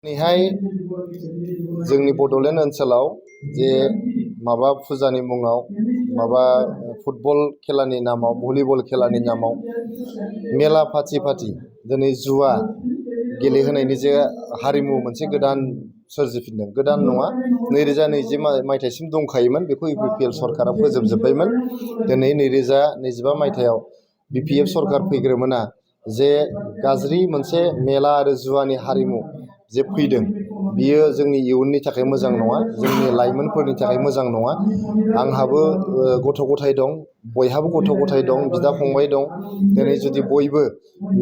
दिनैहाय जोंनि बड'लेण्ड ओनसोलाव जे माबा फुजानि मुङाव माबा फुटबल खेलानि नामाव भलिबल खेलानि नामाव मेला फाथि दिनै जुवा गेलेहोनायनि जे हारिमु मोनसे गोदान सोरजिफिनदों। गोदान नङा, 2020 मायथाइसिम दंखायोमोन। बेखौ UPPL सरकारा फोजोबजोब्बायमोन। दिनै 2025 मायथाइयाव BPF सरकार फैग्रोमोना जे गाज्रि मोनसे मेला आरो जुवानि हारिमु जे फैदों, बियो जोंनि इयुननि थाखाय मोजां नङा, जोंनि लाइमोनफोरनि थाखाय मोजां नङा। आंहाबो गथ' गथाय दं, बयहाबो गथ' गथाय दं, बिदा फंबाय दं। दिनै जुदि बयबो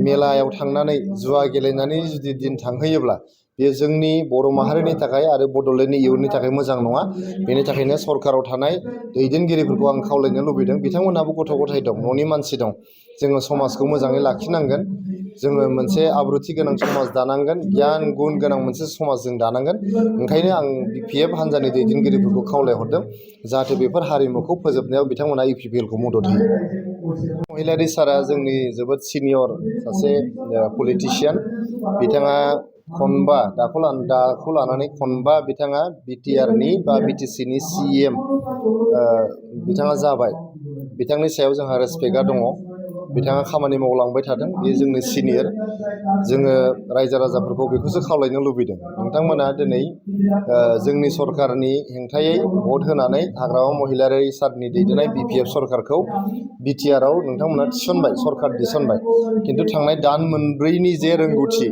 मेलायाव थांनानै जुवा गेलेनानै जुदि दिन थांहोयोब्ला बेयो जोंनि बर' माहारिनि थाखाय आरो बड'लेण्डनि इयुननि थाखाय मोजां नङा। बेनि थाखायनो सरकाराव थानाय दैदेनगिरिफोरखौ आं खावलायनो लुबैदों, बिथांमोनहाबो गथ' गथाय दं, न'नि मानसि दं। जोङो समाजखौ मोजाङै लाखिनांगोन। जोङो मोनसे आब्रुथि गोनां समाज दानांगोन, गियान गुन गोनां मोनसे समाज जों दानांगोन। ओंखायनो आं BPF हान्जानि दैदेनगिरिफोरखौ खावलायहरदों जाहाथे बेफोर हारिमुखौ फोजोबनायाव बिथांमोना UPPLखौ मदद होयो। महिलारि सारा जोंनि जोबोद सिनियर सासे पलिटिशियान। बिथाङा दाखौ लानानै खनबा बिथाङा BTRनि बा BTCनि CM बिथाङा जाबाय। बिथांनि सायाव जोंहा रेसपेक्टआ दङ। बिथाङा खामानि मावलांबाय थादों, बेयो जोंनि सिनियर। जोङो रायजो राजाफोरखौ बेखौसो खावलायनो लुबैदों, नोंथांमोना दिनै जोंनि सरकारनि हेंथायै भट होनानै हाग्रामा महिलारि सारनि दैदेननाय BPF सरकारखौ BTRआव नोंथांमोना सरकार थिसनबाय। खिन्थु थांनाय दान मोनब्रैनि जे रोंगौथि,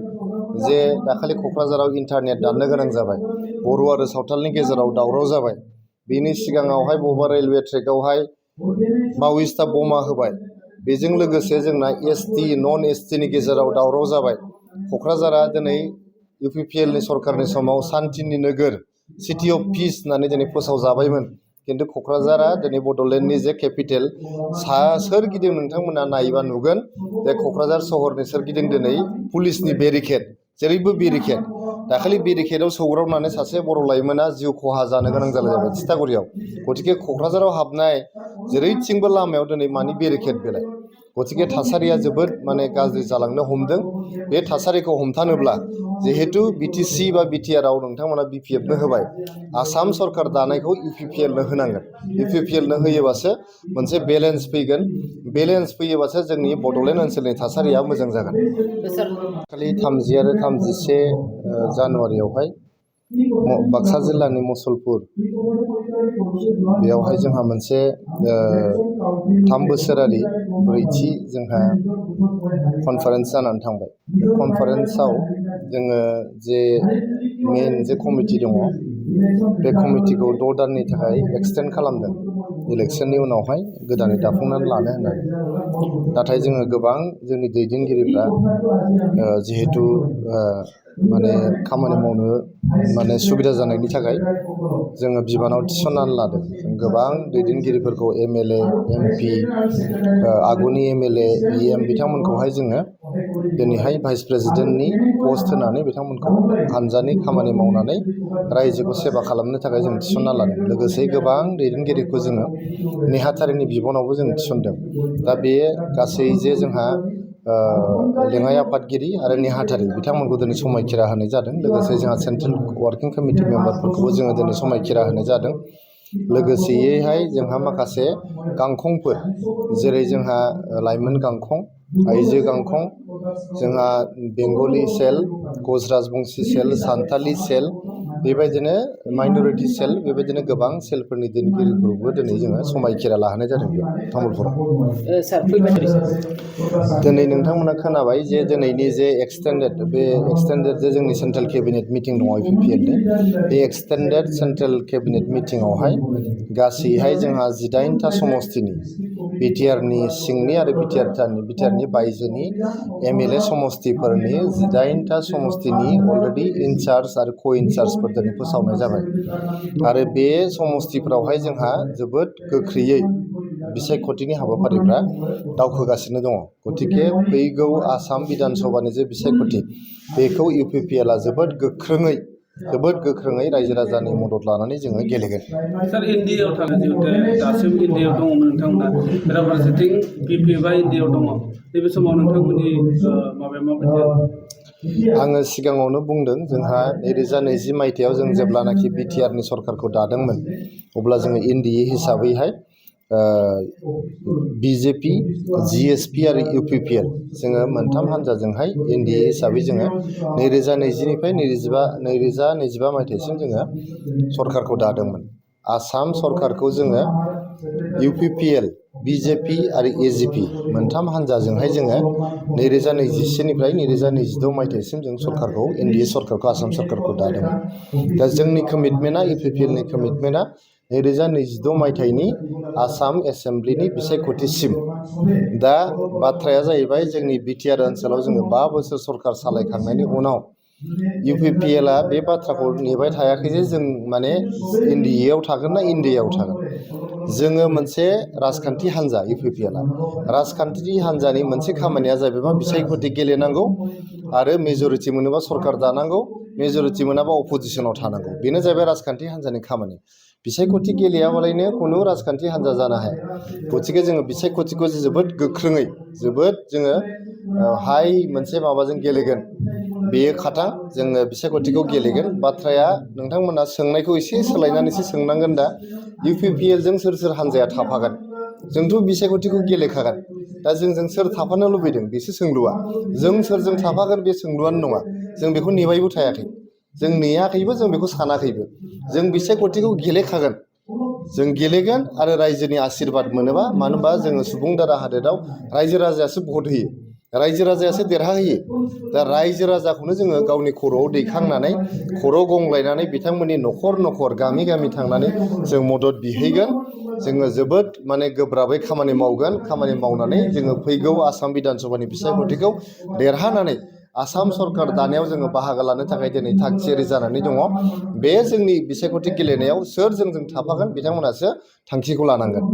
जे दाखालि क'क्राझाराव इन्टारनेट दाननो गोनां जाबाय, बर' आरो सावथालनि गेजेराव दावराव जाबाय, बेनि सिगाङावहाय बबेबा रेलवे ट्रेकआवहाय माव'इस्टआ बमा होबाय, बेजों लोगोसे जोंना ST नन STनि गेजेराव दावराव जाबाय। क'क्राझारा दिनै UPPLनि सरकारनि समाव सान्तिनि नोगोर, सिटि अफ पिस होननानै दिनै फोसावजाबायमोन। खिन्थु क'क्राझारा दिनै बड'लेण्डनि जे केपिटेल, सोरगिदिं नोंथांमोना नायोबा नुगोन जे क'क्राझार सहरनि सोरगिदिं दिनै पुलिसनि बेरिकेड, जेरैबो बेरिकेड। दाखालि बेरिकेडआव सौग्रावनानै सासे बर' लाइमोना जिउ खहा जानो गोनां जाबाय थिथागुरियाव। गतिके क'क्राझाराव हाबनाय जेरैथिंबो लामायाव दिनै मानि बेरिकेड बेलाय। गतिके थासारिया जोबोद गाज्रि जालांनो हमदों। बे थासारिखौ हमथानोब्ला जिहेतु BTC बा BTRआव नोंथांमोना BPFनो होबाय, आसाम सरकार दानायखौ UPPLनो होनांगोन। UPPLनो होयोबासो मोनसे बेलेन्स फैगोन। बेलेन्स फैयोबासो जोंनि बड'लेण्ड ओनसोलनि थासारिया मोजां जागोन। खालि 30 आरो 31 जानुवारियावहाय बाक्सा जिल्लानि मुसलपुर, बेयावहाय जोंहा मोनसे 3 बोसोरारि ब्रैथि जोंहा कनफारेन्स जानानै थांबाय। बे कनफारेन्सआव जोङो जे मेन जे कमिटि दङ, बे कमिटिखौ 6 दाननि थाखाय एक्सटेन्ड खालामदों, इलेक्सननि उनावहाय गोदानै दाफुंनानै लानो होननानै। नाथाय जोङो गोबां जोंनि दैदेनगिरिफ्रा जिहेतु खामानि मावनो सुबिदा जानायनि थाखाय जोङो बिबानाव थिसननानै लादों। जों गोबां दैदेनगिरिफोरखौ MLA, MP, आगुनि MLA, EM बिथांमोनखौहाय जोङो दिनैहाय भाइस प्रेसिडेन्टनि पस्ट होनानै बिथांमोनखौ हानजानि खामानि मावनानै रायजोखौ सेबा खालामनो थाखाय जों थिसनना लादों। लोगोसे गोबां दैदेनगिरिखौ जोङो नेहाथारिनि बिबानावबो जों थिसनदों। दा बे गासै जे जोंहा लेङाइ आफादगिरि आरो नेहाथारि बिथांमोनखौ दिनै समायखिरा होनाय जादों। लोगोसे जोंहा सेन्ट्रेल वार्किं कमिटि मेम्बारफोरखौबो जोङो दिनै समायखिरा होनाय जादों। लोगोसेयैहाय जोंहा माखासे गांखंफोर, जेरै जोंहा लाइमोन गांखं, आइजो गांखं, जोंहा बेंगलि सेल, कच राजबंसि सेल, सान्थालि सेल, बेबायदिनो माइन'रिटि सेल, बेबायदिनो गोबां सेलफोरनि दैदेनगिरिफोरखौबो दिनै जोङो समायखिरा लाहोनाय जादों बे तामुलपुराव। दिनै नोंथांमोना खोनाबाय जे दिनैनि जे एक्सटेन्डेड जे जोंनि सेन्ट्रेल केबिनेट मिटिं दङ UPPLनि, बे एक्सटेन्डेड सेन्ट्रेल केबिनेट मिटिङावहाय गासैहाय जोंहा 18टा समस्तिनि BTRनि सिंनि आरो BTRनि बायजोनि MLA समस्तिफोरनि 18टा समस्तिनि अलरेडि इनचार्ज आरो क' दिनै फोसावनाय जाबाय। आरो बे समस्तिफ्रावहाय जोंहा जोबोद गोख्रैयै बिसायख'थिनि हाबाफारिफ्रा दावखोगासिनो दङ। गतिके फैगौ आसाम बिधान सभानि जे बिसायख'थि, बेखौ UPPLआ जोबोद गोख्रोङै रायजो राजानि मदद लानानै जोङो गेलेगोन। सार, इन्डियायाव थाङो जिहेतु दासिम इन्डियायाव दङमोन नोंथांमोना, बेराफारसेथिं BPFआ इन्डियायाव दङ। नैबे समाव नोंथांमोननि माबाया माबायदि? आङो सिगाङावनो बुंदों जोंहा 2020 मायथाइयाव जों जेब्लानाखि बिटिआरनि सरकारखौ दादोंमोन अब्ला जोङो एनडिए हिसाबैहाय बिजेपि जिएसपि आरो इउपिपिएल जोङो मोनथाम हान्जाजोंहाय एनडिए हिसाबै जोङो 2020निफ्राय 2025 मायथाइसिम जोङो सरकारखौ दादोंमोन। आसाम सरकारखौ जोङो इउपिपिएल बिजेपि आरो एजिपि मोनथाम हान्जाजोंहाय जोङो 2021निफ्राय 2026 मायथाइसिम जों सरकारखौ एनडिए सरकारखौ आसाम सरकारखौ दादोंमोन। दा जोंनि कमिटमेन्टआ इउपिपिएलनि कमिटमेन्टआ 2026 मायथाइनि आसाम एसेम्ब्लिनि बिसायख'थिसिम। दा बाथ्राया जाहैबाय जोंनि बिटिआर ओनसोलाव जोङो 5 बोसोर सरकार सालायखांनायनि उनाव इउपिपिएलआ बे बाथ्राखौ नेबाय थायाखै जे जों माने एनडिएआव थागोन ना एनडिएआव थागोन। जोङो मोनसे राजखान्थि हान्जा इउपिपिएलआ राजखान्थि हान्जानि मोनसे खामानिया जाहैबाय मा बिसायख'थि गेलेनांगौ आरो मेजरिटि मोनोबा सरकार दानांगौ, मेजरिटि मोनाबा अपोजिसनाव थानांगौ। बेनो जाहैबाय राजखान्थि हान्जानि खामानि। बिसायख'थि गेलेयाबालायनो खुनु राजखान्थि हान्जा जानो हाया। गथिखे जोङो बिसायख'थिखौ जोबोद गोख्रोङै जोबोद जोङो हाइ मोनसे माबाजों गेलेगोन। बेयो खाथां जोङो बिसायख'थिखौ गेलेगोन। बाथ्राया नोंथांमोना सोंनायखौ एसे सोलायनानैसो सोंनांगोन। दा इउपिपिएलजों सोर सोर हान्जाया थाफागोन? जोंथ' बिसायख'थिखौ गेलेखागोन। दा जोंजों सोर थाफानो लुबैदों बेसो सोंलुआ। जों सोरजों थाफागोन बे सोंलुआनो नङा। जों बेखौ नेबायबो थायाखै, जों नेयाखैबो, जों बेखौ सानाखैबो। जों बिसायख'थिखौ गेलेखागोन। जों गेलेगोन आरो रायजोनि आशिर्बाद मोनोबा, मानो होनबा जोङो सुबुं दारा हादोराव रायजो राजायासो भट होयो, रायजो राजायासो देरहाहोयो। दा रायजो राजाखौनो जोङो गावनि खर'आव दैखांनानै खर' गंग्लायनानै बिथांमोननि न'खर न'खर गामि गामि थांनानै जों मदद बिहैगोन। जोङो जोबोद माने गोब्राबै खामानि मावगोन। खामानि मावनानै जोङो फैगौ आसाम बिधान सभानि बिसायख'थिखौ देरहानानै आसाम सरकार दानायाव जोङो बाहागो लानो थाखाय दिनै थागथियारि जानानै दङ। बे जोंनि बिसायख'थि गेलेनायाव सोर जोंजों थाफागोन बिथांमोनासो थांखिखौ लानांगोन।